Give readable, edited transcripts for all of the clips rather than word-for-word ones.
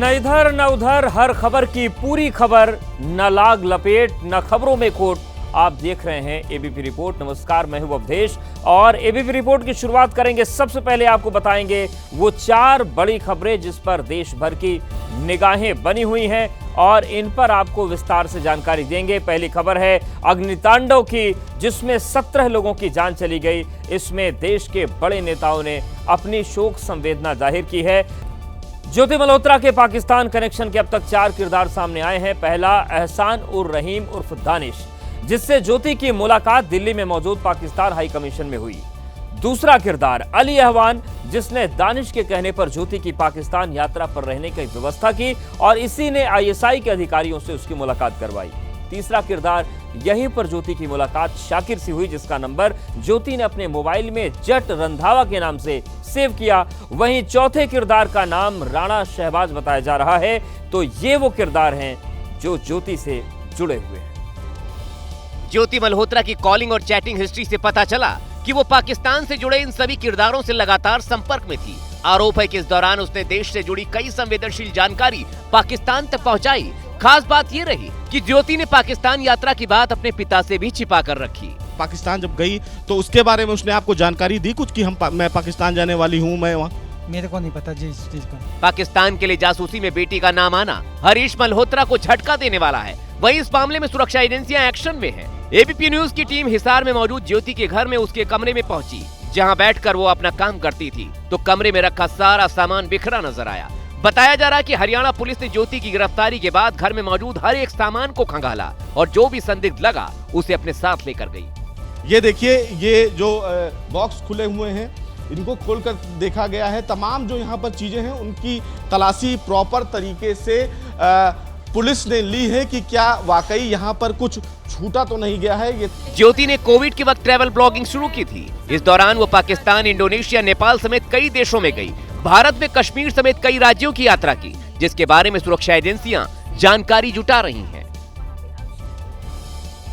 न इधर न उधर, हर खबर की पूरी खबर, न लाग लपेट न खबरों में खोट। आप देख रहे हैं एबीपी रिपोर्ट। नमस्कार, मैं हूं अवधेश और एबीपी रिपोर्ट की शुरुआत करेंगे। सबसे पहले आपको बताएंगे वो 4 बड़ी खबरें जिस पर देश भर की निगाहें बनी हुई हैं और इन पर आपको विस्तार से जानकारी देंगे। पहली खबर है अग्नितांडव की, जिसमें 17 लोगों की जान चली गई। इसमें देश के बड़े नेताओं ने अपनी शोक संवेदना जाहिर की है। ज्योति मल्होत्रा के पाकिस्तान कनेक्शन के अब तक 4 किरदार सामने आए हैं। पहला, एहसान उर रहीम उर्फ दानिश, जिससे ज्योति की मुलाकात दिल्ली में मौजूद पाकिस्तान हाई कमीशन में हुई। दूसरा किरदार अली अहवान, जिसने दानिश के कहने पर ज्योति की पाकिस्तान यात्रा पर रहने की व्यवस्था की और इसी ने आईएसआई के अधिकारियों से उसकी मुलाकात करवाई। तीसरा किरदार, यहीं पर ज्योति की मुलाकात शाकिर से हुई, जिसका नंबर ज्योति ने अपने मोबाइल में जट रंधावा के नाम से सेव किया। वहीं चौथे किरदार का नाम राणा शहबाज बताया जा रहा है। तो ये वो किरदार हैं जो ज्योति से जुड़े हुए हैं। ज्योति मल्होत्रा की कॉलिंग और चैटिंग हिस्ट्री से पता चला कि वो पाकिस्तान से जुड़े इन सभी किरदारों से लगातार संपर्क में थी। आरोप है कि इस दौरान उसने देश से जुड़ी कई संवेदनशील जानकारी पाकिस्तान तक पहुंचाई। खास बात ये रही कि ज्योति ने पाकिस्तान यात्रा की बात अपने पिता से भी छिपा कर रखी। पाकिस्तान जब गई तो उसके बारे में उसने आपको जानकारी दी कुछ कि मैं पाकिस्तान जाने वाली हूँ, मैं वहाँ? मेरे को नहीं पता जी इस चीज का। पाकिस्तान के लिए जासूसी में बेटी का नाम आना हरीश मल्होत्रा को झटका देने वाला है। वहीं इस मामले में सुरक्षा एजेंसियां एक्शन में हैं। एबीपी न्यूज की टीम हिसार में मौजूद ज्योति के घर में उसके कमरे में पहुंची, जहां बैठकर वो अपना काम करती थी। तो कमरे में रखा सारा सामान बिखरा नजर आया। बताया जा रहा है कि हरियाणा पुलिस ने ज्योति की गिरफ्तारी के बाद घर में मौजूद हर एक सामान को खंगाला और जो भी संदिग्ध लगा उसे अपने साथ लेकर गई। ये देखिए, ये जो बॉक्स खुले हुए हैं इनको खोलकर देखा गया है। तमाम जो यहाँ पर चीजें हैं उनकी तलाशी प्रॉपर तरीके से पुलिस ने ली है कि क्या वाकई यहाँ पर कुछ छूटा तो नहीं गया है। ये ज्योति ने कोविड के वक्त ट्रैवल ब्लॉगिंग शुरू की थी। इस दौरान वो पाकिस्तान, इंडोनेशिया, नेपाल समेत कई देशों में गई। भारत में कश्मीर समेत कई राज्यों की यात्रा की, जिसके बारे में सुरक्षा एजेंसियां जानकारी जुटा रही हैं।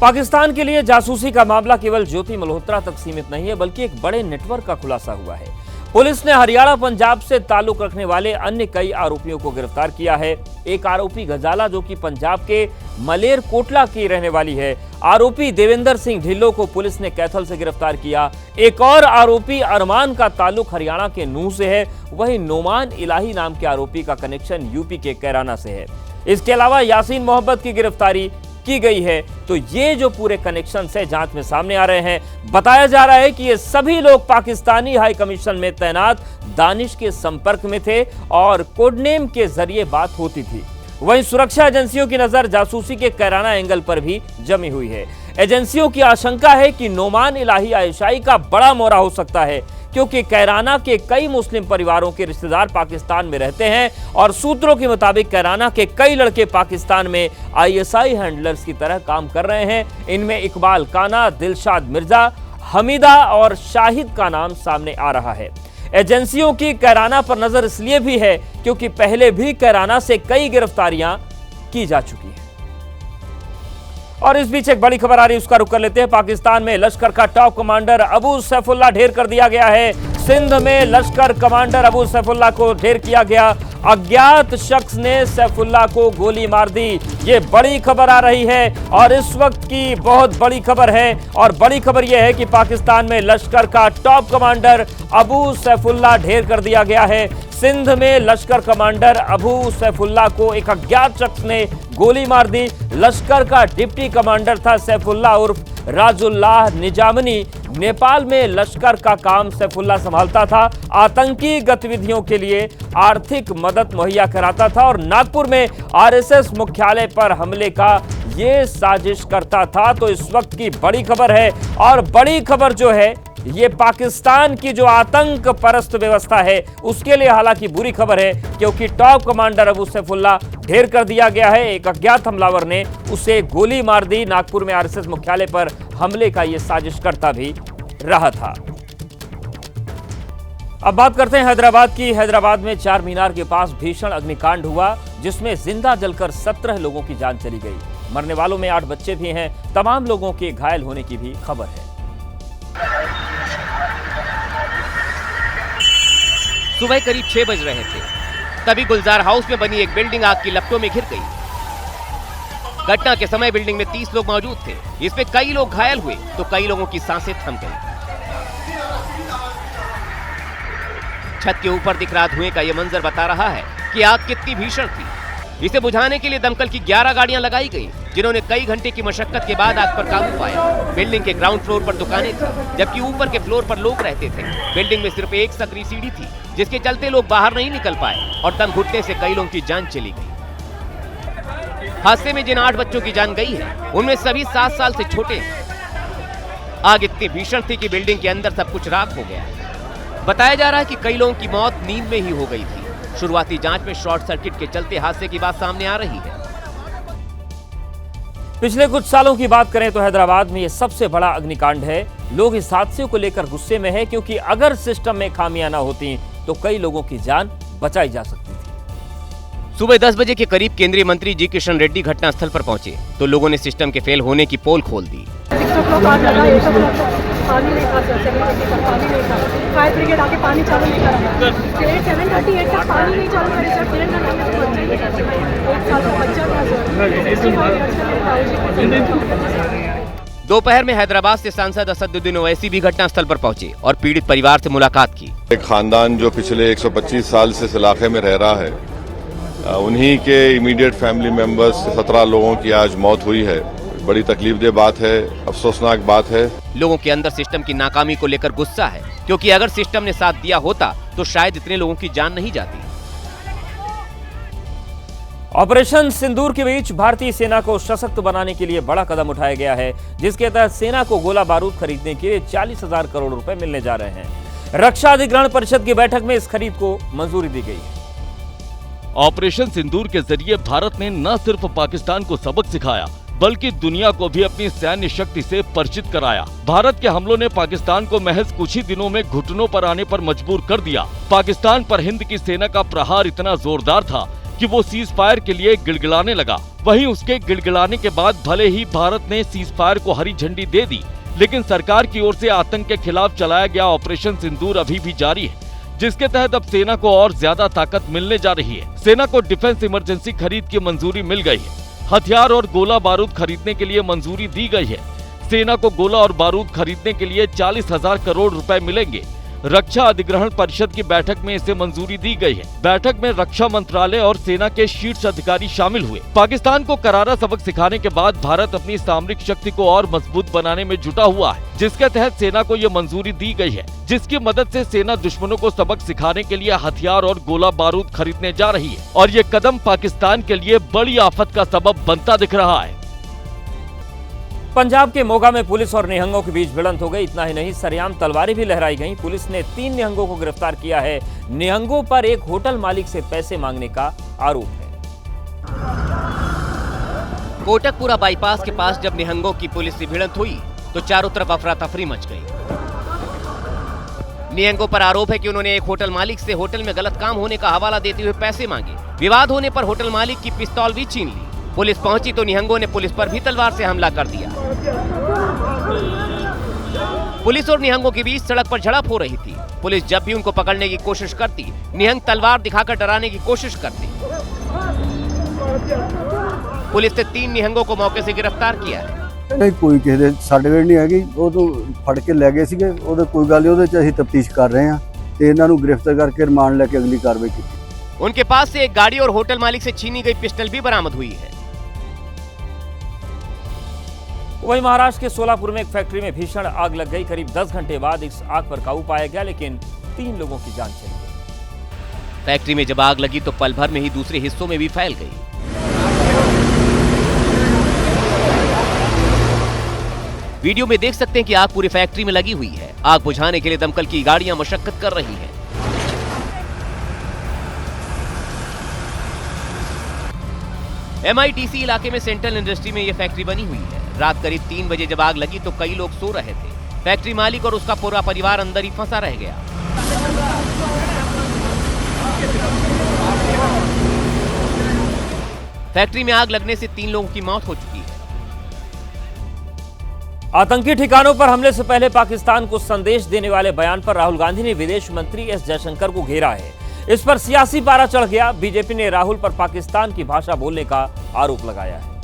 पाकिस्तान के लिए जासूसी का मामला केवल ज्योति मल्होत्रा तक सीमित नहीं है, बल्कि एक बड़े नेटवर्क का खुलासा हुआ है। पुलिस ने हरियाणा, पंजाब से ताल्लुक रखने वाले अन्य कई आरोपियों को गिरफ्तार किया है। एक आरोपी गजाला, जो कि पंजाब के मलेर कोटला की रहने वाली है। आरोपी देवेंद्र सिंह ढिल्लो को पुलिस ने कैथल से गिरफ्तार किया। एक और आरोपी अरमान का ताल्लुक हरियाणा के नूह से है। वहीं नोमान इलाही नाम के आरोपी का कनेक्शन यूपी के कैराना से है। इसके अलावा यासीन मोहम्मद की गिरफ्तारी की गई है। तो ये जो पूरे कनेक्शन से जांच में सामने आ रहे हैं, बताया जा रहा है कि ये सभी लोग पाकिस्तानी हाई कमीशन में तैनात दानिश के संपर्क में थे और कोडनेम के जरिए बात होती थी। वहीं सुरक्षा एजेंसियों की नजर जासूसी के कैराना एंगल पर भी जमी हुई है। एजेंसियों की आशंका है कि नोमान इलाही आईएसआई का बड़ा मोहरा हो सकता है, क्योंकि कैराना के कई मुस्लिम परिवारों के रिश्तेदार पाकिस्तान में रहते हैं और सूत्रों के मुताबिक कैराना के कई लड़के पाकिस्तान में आईएसआई हैंडलर्स की तरह काम कर रहे हैं। इनमें इकबाल काना, दिलशाद मिर्जा, हमीदा और शाहिद का नाम सामने आ रहा है। एजेंसियों की कैराना पर नजर इसलिए भी है क्योंकि पहले भी कैराना से कई गिरफ्तारियां की जा चुकी हैं। और इस बीच एक बड़ी खबर आ रही है, उसका रुख कर लेते हैं। पाकिस्तान में लश्कर का टॉप कमांडर अबू सैफुल्लाह ढेर कर दिया गया है। सिंध में लश्कर कमांडर अबू सैफुल्लाह को ढेर किया गया। अज्ञात शख्स ने सैफुल्लाह को गोली मार दी। ये बड़ी खबर आ रही है और इस वक्त की बहुत बड़ी खबर है। और बड़ी खबर यह है कि पाकिस्तान में लश्कर का टॉप कमांडर अबू सैफुल्लाह ढेर कर दिया गया है। सिंध में लश्कर कमांडर अबू सैफुल्लाह को एक अज्ञात शख्स ने गोली मार दी। लश्कर का डिप्टी कमांडर था सैफुल्लाह उर्फ राजुल्लाह निजामनी। नेपाल में लश्कर का काम सैफुल्लाह संभालता था। आतंकी गतिविधियों के लिए आर्थिक मदद मुहैया कराता था और नागपुर में आरएसएस मुख्यालय पर हमले का ये साजिश करता था। तो इस वक्त की बड़ी खबर है और बड़ी खबर जो है ये पाकिस्तान की जो आतंक परस्त व्यवस्था है उसके लिए हालांकि बुरी खबर है, क्योंकि टॉप कमांडर अबू सैफुल्लाह ढेर कर दिया गया है। एक अज्ञात हमलावर ने उसे गोली मार दी। नागपुर में आरएसएस मुख्यालय पर हमले का यह साजिश करता भी रहा था। अब बात करते हैं हैदराबाद की। हैदराबाद में चार मीनार के पास भीषण अग्निकांड हुआ, जिसमें जिंदा जलकर 17 लोगों की जान चली गई। मरने वालों में 8 बच्चे भी हैं। तमाम लोगों के घायल होने की भी खबर है। सुबह करीब 6 बज रहे थे। तभी गुलजार हाउस में बनी एक बिल्डिंग आग की लपटों में घिर गई। घटना के समय बिल्डिंग में 30 लोग मौजूद थे। इसमें कई लोग घायल हुए तो कई लोगों की सांसें थम गई। छत के ऊपर दिख रहा धुएं का यह मंजर बता रहा है कि आग कितनी भीषण थी। इसे बुझाने के लिए दमकल की 11 गाड़ियां लगाई गई, जिन्होंने कई घंटे की मशक्कत के बाद आग पर काबू पाया। बिल्डिंग के ग्राउंड फ्लोर पर दुकानें थी, जबकि ऊपर के फ्लोर पर लोग रहते थे। बिल्डिंग में सिर्फ एक सकरी सीढ़ी थी, जिसके चलते लोग बाहर नहीं निकल पाए और दम घुटने से कई लोगों की जान चली गई। हादसे में जिन 8 बच्चों की जान गई है, उनमें सभी 7 साल से छोटे हैं। आग इतनी भीषण थी कि बिल्डिंग के अंदर सब कुछ राख हो गया। बताया जा रहा है कि कई लोगों की मौत नींद में ही हो गई थी। शुरुआती जांच में शॉर्ट सर्किट के चलते हादसे की बात सामने आ रही है। पिछले कुछ सालों की बात करें तो हैदराबाद में यह सबसे बड़ा अग्निकांड है। लोग इस हादसे को लेकर गुस्से में हैं, क्योंकि अगर सिस्टम में खामियां न होती तो कई लोगों की जान बचाई जा सकती थी। सुबह 10 बजे के करीब केंद्रीय मंत्री जी किशन रेड्डी घटनास्थल पर पहुंचे तो लोगों ने सिस्टम के फेल होने की पोल खोल दी। पानी नहीं था, पानी नहीं था। फायर ब्रिगेड आके पानी चालू नहीं करा। 7:38 तक पानी नहीं चालू करे सर। 1.5 घंटा में तो बच्चा ही नहीं था। 1 साल का बच्चा था। दोपहर में हैदराबाद से सांसद असदुद्दीन ओवैसी भी घटनास्थल पर पहुंचे और पीड़ित परिवार से मुलाकात की। एक खानदान जो पिछले 125 साल से इस इलाके में रह रहा है, उन्हीं के इमीडिएट फैमिली मेंबर्स 17 लोगों की आज मौत हुई है। बड़ी तकलीफदेह बात है, अफसोसनाक बात है। लोगों के अंदर सिस्टम की नाकामी को लेकर गुस्सा है, क्योंकि अगर सिस्टम ने साथ दिया होता तो शायद इतने लोगों की जान नहीं जाती। ऑपरेशन सिंदूर के बीच भारतीय सेना को सशक्त बनाने के लिए बड़ा कदम उठाया गया है, जिसके तहत सेना को गोला बारूद खरीदने के लिए 40,000 करोड़ रुपए मिलने जा रहे हैं। रक्षा अधिग्रहण परिषद की बैठक में इस खरीद को मंजूरी दी गई है। ऑपरेशन सिंदूर के जरिए भारत ने न सिर्फ पाकिस्तान को सबक सिखाया, बल्कि दुनिया को भी अपनी सैन्य शक्ति से परिचित कराया। भारत के हमलों ने पाकिस्तान को महज कुछ ही दिनों में घुटनों पर आने पर मजबूर कर दिया। पाकिस्तान पर हिंद की सेना का प्रहार इतना जोरदार था कि वो सीज फायर के लिए गिड़गिड़ाने लगा। वहीं उसके गिड़गिड़ाने के बाद भले ही भारत ने सीज फायर को हरी झंडी दे दी, लेकिन सरकार की ओर से आतंक के खिलाफ चलाया गया ऑपरेशन सिंदूर अभी भी जारी है, जिसके तहत अब सेना को और ज्यादा ताकत मिलने जा रही है। सेना को डिफेंस इमरजेंसी खरीद की मंजूरी मिल गई है। हथियार और गोला बारूद खरीदने के लिए मंजूरी दी गई है। सेना को गोला और बारूद खरीदने के लिए 40,000 करोड़ रुपए मिलेंगे। रक्षा अधिग्रहण परिषद की बैठक में इसे मंजूरी दी गई है। बैठक में रक्षा मंत्रालय और सेना के शीर्ष अधिकारी शामिल हुए। पाकिस्तान को करारा सबक सिखाने के बाद भारत अपनी सामरिक शक्ति को और मजबूत बनाने में जुटा हुआ है, जिसके तहत सेना को ये मंजूरी दी गई है, जिसकी मदद से सेना दुश्मनों को सबक सिखाने के लिए हथियार और गोला बारूद खरीदने जा रही है। और ये कदम पाकिस्तान के लिए बड़ी आफत का सबब बनता दिख रहा है। पंजाब के मोगा में पुलिस और निहंगों के बीच भिड़ंत हो गई। इतना ही नहीं, सरेआम तलवारें भी लहराई गईं। पुलिस ने 3 निहंगों को गिरफ्तार किया है। निहंगों पर एक होटल मालिक से पैसे मांगने का आरोप है। कोटकपुरा बाईपास के पास जब निहंगों की पुलिस से भिड़ंत हुई तो चारों तरफ अफरा तफरी मच गई। निहंगों पर आरोप है कि उन्होंने एक होटल मालिक से होटल में गलत काम होने का हवाला देते हुए पैसे मांगे। विवाद होने पर होटल मालिक की पिस्तौल भी छीन ली। पुलिस पहुंची तो निहंगों ने पुलिस पर भी तलवार से हमला कर दिया। पुलिस और निहंगों के बीच सड़क पर झड़प हो रही थी। पुलिस जब भी उनको पकड़ने की कोशिश करती, निहंग तलवार दिखाकर डराने की कोशिश करते। पुलिस ने 3 निहंगों को मौके से गिरफ्तार किया है। नहीं, कोई किसी ਦੇ ਸਾਡੇ ਵੇਲੇ ਨਹੀਂ ਹੈਗੀ। ਉਹ ਤੋਂ ਫੜ ਕੇ ਲੈ ਗਏ ਸੀਗੇ। ਉਹਦੇ ਕੋਈ ਗੱਲ ਨਹੀਂ, ਉਹਦੇ ਚ ਅਸੀਂ ਤਫਤੀਸ਼ ਕਰ ਰਹੇ ਹਾਂ ਤੇ ਇਹਨਾਂ ਨੂੰ ਗ੍ਰਿਫਤਾਰ ਕਰਕੇ ਰਿਮਾਂਡ ਲੈ ਕੇ ਅਗਲੀ ਕਾਰਵਾਈ ਕੀਤੀ। उनके पास से एक गाड़ी और होटल मालिक से छीनी गई पिस्टल भी बरामद हुई है। वहीं महाराष्ट्र के सोलापुर में एक फैक्ट्री में भीषण आग लग गई। करीब 10 घंटे बाद इस आग पर काबू पाया गया, लेकिन 3 लोगों की जान चली गई। फैक्ट्री में जब आग लगी तो पल भर में ही दूसरे हिस्सों में भी फैल गई। वीडियो में देख सकते हैं कि आग पूरी फैक्ट्री में लगी हुई है। आग बुझाने के लिए दमकल की गाड़ियां मशक्कत कर रही हैं। MITC इलाके में सेंट्रल इंडस्ट्री में यह फैक्ट्री बनी हुई है। रात करीब 3 बजे जब आग लगी तो कई लोग सो रहे थे। फैक्ट्री मालिक और उसका पूरा परिवार अंदर ही फंसा रह गया। फैक्ट्री में आग लगने से 3 लोगों की मौत हो चुकी है। आतंकी ठिकानों पर हमले से पहले पाकिस्तान को संदेश देने वाले बयान पर राहुल गांधी ने विदेश मंत्री एस जयशंकर को घेरा है। इस पर सियासी पारा चढ़ गया। बीजेपी ने राहुल पर पाकिस्तान की भाषा बोलने का आरोप लगाया है।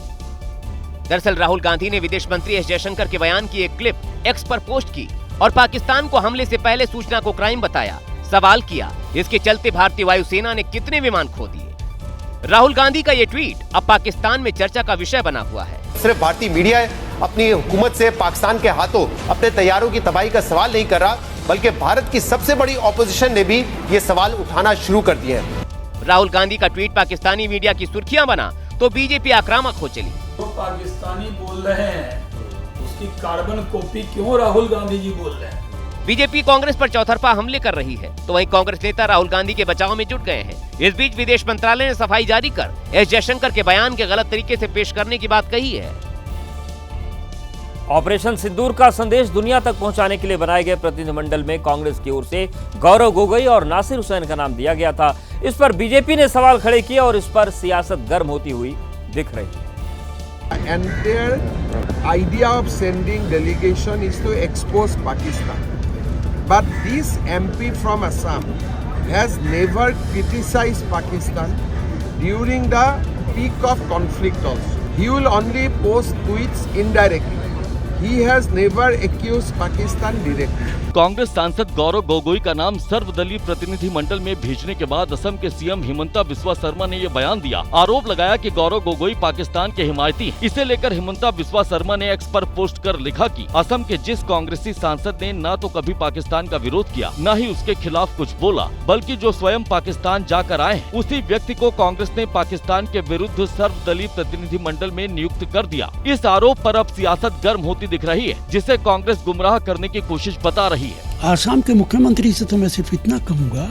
दरअसल राहुल गांधी ने विदेश मंत्री एस जयशंकर के बयान की एक क्लिप एक्स पर पोस्ट की और पाकिस्तान को हमले से पहले सूचना को क्राइम बताया। सवाल किया, इसके चलते भारतीय वायुसेना ने कितने विमान खो दिए। राहुल गांधी का ये ट्वीट अब पाकिस्तान में चर्चा का विषय बना हुआ है। सिर्फ भारतीय मीडिया अपनी हुकूमत से पाकिस्तान के हाथों अपने तैयारों की तबाही का सवाल नहीं कर रहा, बल्कि भारत की सबसे बड़ी ऑपोजिशन ने भी ये सवाल उठाना शुरू कर दिए हैं। राहुल गांधी का ट्वीट पाकिस्तानी मीडिया की सुर्खियां बना तो बीजेपी आक्रामक हो चली। तो पाकिस्तानी बोल रहे हैं, उसकी कार्बन कॉपी क्यों राहुल गांधी जी बोल रहे हैं? बीजेपी कांग्रेस पर चौतरफा हमले कर रही है तो वहीं कांग्रेस नेता राहुल गांधी के बचाव में जुट गए हैं। इस बीच विदेश मंत्रालय ने सफाई जारी कर एस जयशंकर के बयान के गलत तरीके से पेश करने की बात कही है। ऑपरेशन सिंदूर का संदेश दुनिया तक पहुंचाने के लिए बनाए गए प्रतिनिधिमंडल में कांग्रेस की ओर से गौरव गोगोई और नासिर हुसैन का नाम दिया गया था। इस पर बीजेपी ने सवाल खड़े किए और इस पर सियासत गर्म होती हुई दिख रही है। And their idea of sending delegation is to expose Pakistan. But this MP from Assam has never criticized Pakistan during the peak of conflict also. He will only post tweets indirectly. He has never accused Pakistan directly. Congress सांसद गौरव गोगोई का नाम सर्वदलीय प्रतिनिधि मंडल में भेजने के बाद असम के सीएम हिमंता बिस्वा शर्मा ने ये बयान दिया। आरोप लगाया कि गौरव गोगोई पाकिस्तान के हिमायती हैं। इसे लेकर हिमंता बिस्वा शर्मा ने एक्स पर पोस्ट कर लिखा कि असम के जिस कांग्रेसी सांसद ने न तो कभी पाकिस्तान का विरोध किया, न ही उसके खिलाफ कुछ बोला, बल्कि जो स्वयं पाकिस्तान जाकर आए हैं, उसी व्यक्ति को कांग्रेस ने पाकिस्तान के विरुद्ध सर्वदलीय प्रतिनिधि मंडल में नियुक्त कर दिया। इस आरोप पर अब सियासत गर्म होती दिख रही है, जिसे कांग्रेस गुमराह करने की कोशिश बता रही है। आसाम के मुख्यमंत्री से तो मैं सिर्फ इतना कहूंगा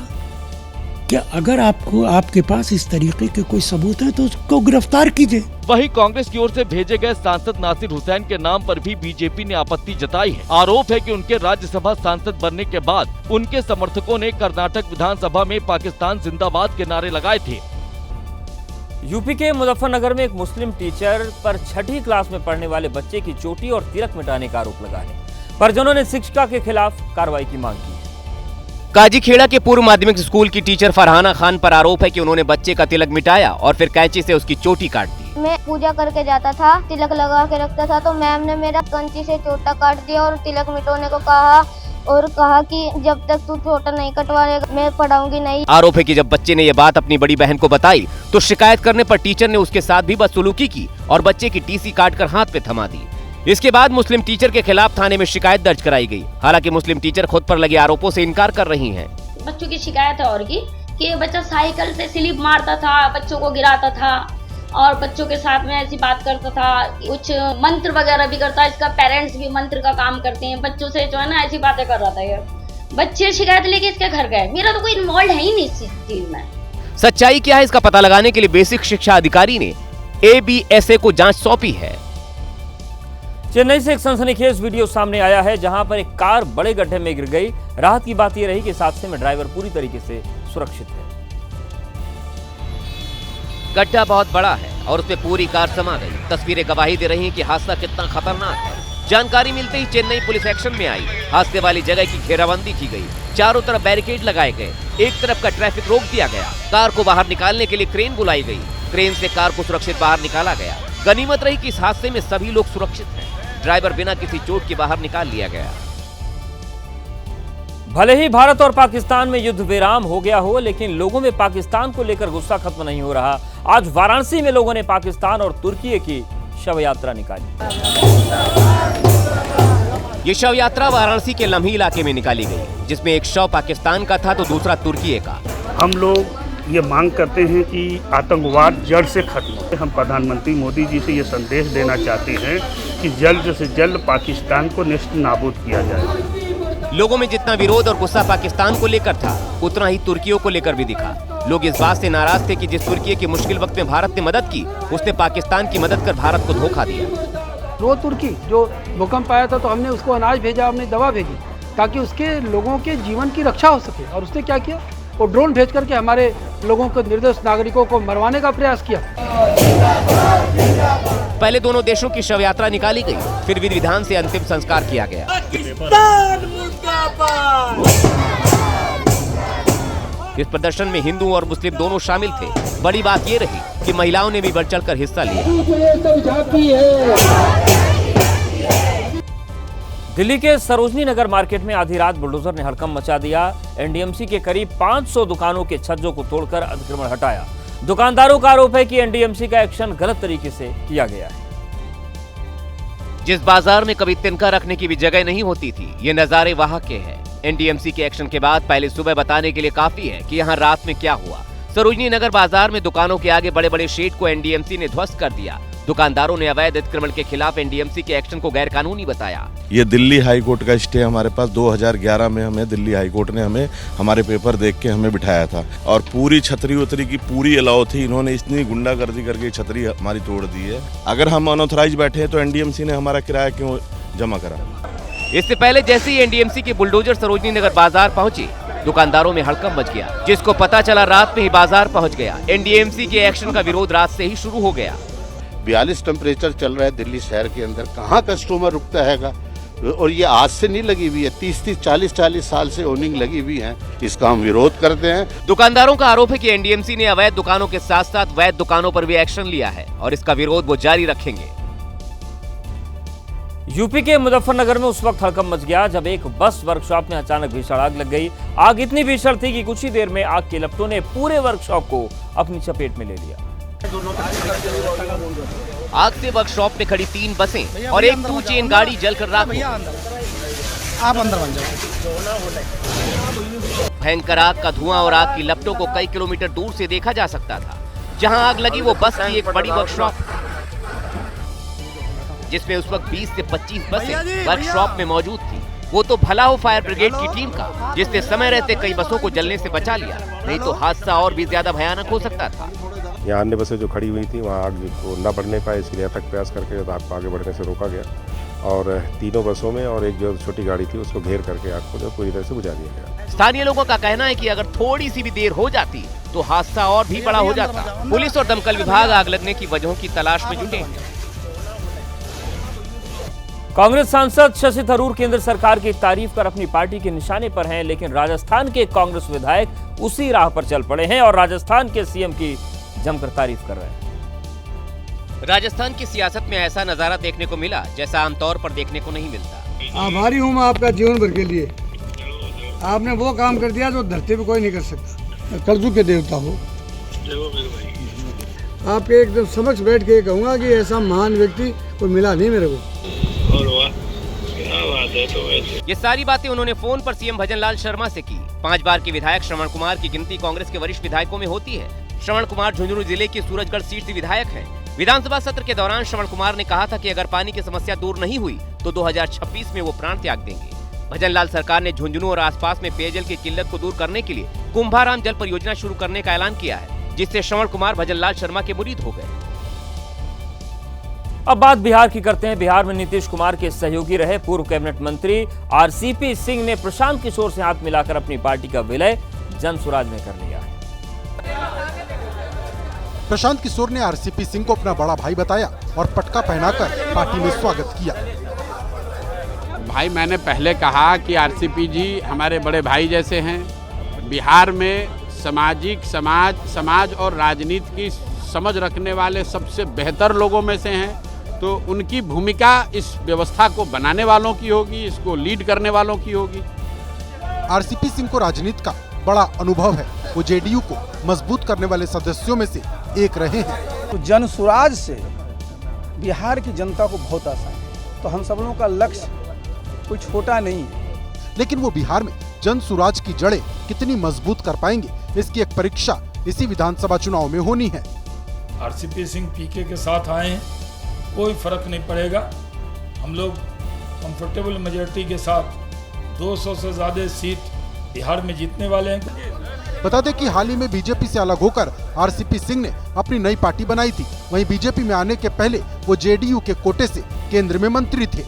कि अगर आपके पास इस तरीके के कोई सबूत हैं तो उसको गिरफ्तार कीजिए। वहीं कांग्रेस की ओर से भेजे गए सांसद नासिर हुसैन के नाम पर भी बीजेपी ने आपत्ति जताई है। आरोप है कि उनके राज्यसभा सांसद बनने के बाद उनके समर्थकों ने कर्नाटक विधानसभा में पाकिस्तान जिंदाबाद के नारे लगाए थे। यूपी के मुजफ्फरनगर में एक मुस्लिम टीचर पर 6ठी क्लास में पढ़ने वाले बच्चे की चोटी और तिलक मिटाने का आरोप लगा है। परिजनों ने शिक्षिका के खिलाफ कार्रवाई की मांग की है। काजीखेड़ा के पूर्व माध्यमिक स्कूल की टीचर फरहाना खान पर आरोप है कि उन्होंने बच्चे का तिलक मिटाया और फिर कैंची से उसकी चोटी काट दी। मैं पूजा करके जाता था, तिलक लगा के रखता था, तो मैम ने मेरा कैंची से चोटा काट दिया और तिलक मिटाने को कहा और कहा कि जब तक तू चोटा नहीं कटवाएगा मैं पढ़ाऊंगी नहीं। आरोप है कि जब बच्चे ने ये बात अपनी बड़ी बहन को बताई तो शिकायत करने पर टीचर ने उसके साथ भी बदसलूकी की और बच्चे की टीसी काटकर हाथ पे थमा दी। इसके बाद मुस्लिम टीचर के खिलाफ थाने में शिकायत दर्ज कराई गई। हालांकि मुस्लिम टीचर खुद पर लगे आरोपों से इनकार कर रही हैं। बच्चों की शिकायत है और कि बच्चा साइकिल से स्लिप मारता था, बच्चों को गिराता था और बच्चों के साथ में ऐसी बात करता था, कुछ मंत्र वगैरह भी करता है। इसका पेरेंट्स भी मंत्र का काम करते हैं, बच्चों से जो है ना ऐसी बातें कर रहा था। ये बच्चे शिकायत लेके इसके घर गए, मेरा तो कोई इन्वॉल्व है ही नहीं इस चीज में। सच्चाई क्या है इसका पता लगाने के लिए बेसिक शिक्षा अधिकारी ने ABSA को जांच सौंपी है। चेन्नई से एक सनसनीखेज वीडियो सामने आया है जहां पर एक कार बड़े गड्ढे में गिर गई। राहत की बात यह रही कि इस हादसे में ड्राइवर पूरी तरीके से सुरक्षित है। गड्ढा बहुत बड़ा है और उसमें पूरी कार समा गई। तस्वीरें गवाही दे रही हैं कि हादसा कितना खतरनाक है। जानकारी मिलते ही चेन्नई पुलिस एक्शन में आई। हादसे वाली जगह की घेराबंदी की गई, चारों तरफ बैरिकेड लगाए गए, एक तरफ का ट्रैफिक रोक दिया गया। कार को बाहर निकालने के लिए क्रेन बुलाई गई। क्रेन से कार को सुरक्षित बाहर निकाला गया। गनीमत रही कि इस हादसे में सभी लोग सुरक्षित हैं। ड्राइवर बिना किसी चोट के बाहर निकाल लिया गया। भले ही भारत और पाकिस्तान में युद्ध विराम हो गया हो, लेकिन लोगों में पाकिस्तान को लेकर गुस्सा खत्म नहीं हो रहा। आज वाराणसी में लोगों ने पाकिस्तान और तुर्की की शव यात्रा निकाली। ये शव यात्रा वाराणसी के लम्ही इलाके में निकाली गई, जिसमें एक शव पाकिस्तान का था तो दूसरा तुर्की का। हम लोग ये मांग करते हैं कि आतंकवाद जड़ से खत्म हो। हम प्रधानमंत्री मोदी जी से ये संदेश देना चाहते हैं कि जल्द से जल्द पाकिस्तान को नेस्त नाबूद किया जाए। लोगों में जितना विरोध और गुस्सा पाकिस्तान को लेकर था, उतना ही तुर्कियों को लेकर भी दिखा। लोग इस बात से नाराज थे कि जिस तुर्की के मुश्किल वक्त में भारत ने मदद की, उसने पाकिस्तान की मदद कर भारत को धोखा दिया। वो तुर्की जो भूकंप आया था तो हमने उसको अनाज भेजा, हमने दवा भेजी ताकि उसके लोगों के जीवन की रक्षा हो सके। और उसने क्या किया, वो ड्रोन भेज करके हमारे लोगों को, निर्दोष नागरिकों को मरवाने का प्रयास किया। पहले दोनों देशों की शव यात्रा निकाली गई, फिर विधि विधान से अंतिम संस्कार किया गया। इस प्रदर्शन में हिंदू और मुस्लिम दोनों शामिल थे। बड़ी बात ये रही कि महिलाओं ने भी बढ़ चढ़कर हिस्सा लिया। दिल्ली के सरोजनी नगर मार्केट में आधी रात बुलडोजर ने हड़कंप मचा दिया। एनडीएमसी के करीब 500 दुकानों के छज्जों को तोड़कर अतिक्रमण हटाया। दुकानदारों का आरोप है कि एनडीएमसी का एक्शन गलत तरीके से किया गया है। जिस बाजार में कभी तिनका रखने की भी जगह नहीं होती थी, ये नजारे वहां के हैं। एनडीएमसी के एक्शन के बाद पहले सुबह बताने के लिए काफी है कि यहाँ रात में क्या हुआ। सरोजनी नगर बाजार में दुकानों के आगे बड़े बड़े शेड को एनडीएमसी ने ध्वस्त कर दिया। दुकानदारों ने अवैध अतिक्रमण के खिलाफ एनडीएमसी के एक्शन को गैरकानूनी बताया। ये दिल्ली हाई कोर्ट का स्टे हमारे पास 2011 में हमें दिल्ली हाई कोर्ट ने हमें हमारे पेपर देख के हमें बिठाया था और पूरी छतरी उतरी की पूरी अलाउ थी। इन्होंने इतनी गुंडागर्दी करके छतरी हमारी तोड़ दी है। अगर हम अनऑथराइज बैठे हैं तो एनडीएमसी ने हमारा किराया क्यों जमा करा? इससे पहले जैसे ही एनडीएमसी के बुलडोजर सरोजनी नगर बाजार पहुंचे, दुकानदारों में हड़कंप मच गया। जिसको पता चला रात में ही बाजार पहुंच गया। एनडीएमसी के एक्शन का विरोध रात से ही शुरू हो गया। 42 टेम्परेचर चल रहा है दिल्ली शहर के अंदर, कहाँ कस्टमर रुकता हैगा? और ये आज से नहीं लगी हुई है, 30-30, 40-40 साल से ओनिंग लगी हुई है। इसका हम विरोध करते हैं। दुकानदारों का आरोप है कि एनडीएमसी ने अवैध दुकानों के साथ साथ वैध दुकानों पर भी एक्शन लिया है और इसका विरोध वो जारी रखेंगे। यूपी के मुजफ्फरनगर में उस वक्त हड़कंप मच गया जब एक बस वर्कशॉप में अचानक भीषण आग लग गई। आग इतनी भीषण थी कि कुछ ही देर में आग के लपटों ने पूरे वर्कशॉप को अपनी चपेट में ले लिया। आग से वर्कशॉप में खड़ी 3 बसें और एक 2 चेन गाड़ी जलकर राख हो गई। आप अंदर बन जाओ। भयंकर आग का धुआं और आग की लपटों को कई किलोमीटर दूर से देखा जा सकता था। जहां आग लगी वो बस की एक बड़ी वर्कशॉप, जिसमें उस वक्त 20 से 25 बसें वर्कशॉप में मौजूद थी। वो तो भला हो फायर ब्रिगेड की टीम का, जिसने समय रहते कई बसों को जलने से बचा लिया, नहीं तो हादसा और भी ज्यादा भयानक हो सकता था। यहाँ अन्य बसें जो खड़ी हुई थी वहाँ आग को न बढ़ने पाए, इसलिए अथक प्रयास करके आग को आगे बढ़ने से रोका गया और तीनों बसों में और एक जो छोटी गाड़ी थी उसको घेर करके आग को जो पूरी तरह से बुझा दिया गया। स्थानीय लोगों का कहना है कि अगर थोड़ी सी भी देर हो जाती तो हादसा और भी बड़ा हो जाता। पुलिस और दमकल विभाग आग लगने की वजहों की तलाश में जुटे हैं। कांग्रेस सांसद शशि थरूर केंद्र सरकार की तारीफ कर अपनी पार्टी के निशाने पर हैं, लेकिन राजस्थान के कांग्रेस विधायक उसी राह पर चल पड़े हैं और राजस्थान के सीएम की जमकर तारीफ कर रहे हैं। राजस्थान की सियासत में ऐसा नजारा देखने को मिला जैसा आमतौर पर देखने को नहीं मिलता। आभारी हूँ मैं आपका जीवन भर के लिए। आपने वो काम कर दिया जो धरती पे कोई नहीं कर सकता। कर्जू के देवता हो। आपके एकदम समक्ष बैठ के कहूँगा कि ऐसा महान व्यक्ति कोई मिला नहीं मेरे को। ये सारी बातें उन्होंने फोन पर सीएम भजनलाल शर्मा से की। 5 बार के विधायक श्रवण कुमार की गिनती कांग्रेस के वरिष्ठ विधायकों में होती है। श्रवण कुमार झुंझुनू जिले की सूरजगढ़ सीट से विधायक हैं। विधानसभा सत्र के दौरान श्रवण कुमार ने कहा था कि अगर पानी की समस्या दूर नहीं हुई तो 2026 में वो प्राण त्याग देंगे। भजनलाल सरकार ने झुंझुनू और आसपास में पेयजल की किल्लत को दूर करने के लिए कुंभाराम जल परियोजना शुरू करने का ऐलान किया है, जिससे श्रवण कुमार भजनलाल शर्मा के मुरीद हो गए। अब बात बिहार की करते हैं। बिहार में नीतीश कुमार के सहयोगी रहे पूर्व कैबिनेट मंत्री आरसीपी सिंह ने प्रशांत किशोर से हाथ मिलाकर अपनी पार्टी का विलय जनसुराज में कर लिया है। प्रशांत किशोर ने आरसीपी सिंह को अपना बड़ा भाई बताया और पटका पहनाकर पार्टी में स्वागत किया। भाई, मैंने पहले कहा कि आरसीपी जी हमारे बड़े भाई जैसे हैं। बिहार में समाज और राजनीति की समझ रखने वाले सबसे बेहतर लोगों में से हैं, तो उनकी भूमिका इस व्यवस्था को बनाने वालों की होगी, इसको लीड करने वालों की होगी। आरसीपी सिंह को राजनीति का बड़ा अनुभव है। वो जेडीयू को मजबूत करने वाले सदस्यों में से एक रहे हैं। तो जनसुराज से बिहार की जनता को बहुत आशा है, तो हम सब लोगों का लक्ष्य कोई छोटा नहीं है। लेकिन वो बिहार में जनसुराज की जड़ें कितनी मजबूत कर पाएंगे, इसकी एक परीक्षा इसी विधानसभा चुनाव में होनी है। आरसीपी सिंह पीके के साथ आए हैं, कोई फर्क नहीं पड़ेगा। हम लोग कंफर्टेबल मेजॉरिटी के साथ 200 से ज्यादा सीट बिहार में जीतने वाले हैं। बता दें कि हाल ही में बीजेपी से अलग होकर आरसीपी सिंह ने अपनी नई पार्टी बनाई थी। वहीं बीजेपी में आने के पहले वो जेडीयू के कोटे से केंद्र में मंत्री थे।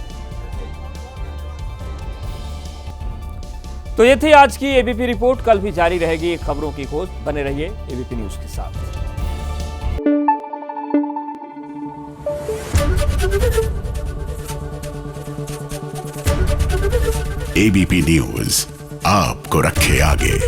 तो ये थी आज की एबीपी रिपोर्ट। कल भी जारी रहेगी खबरों की खोज। बने रहिए एबीपी न्यूज के साथ। एबीपी न्यूज आपको रखे आगे।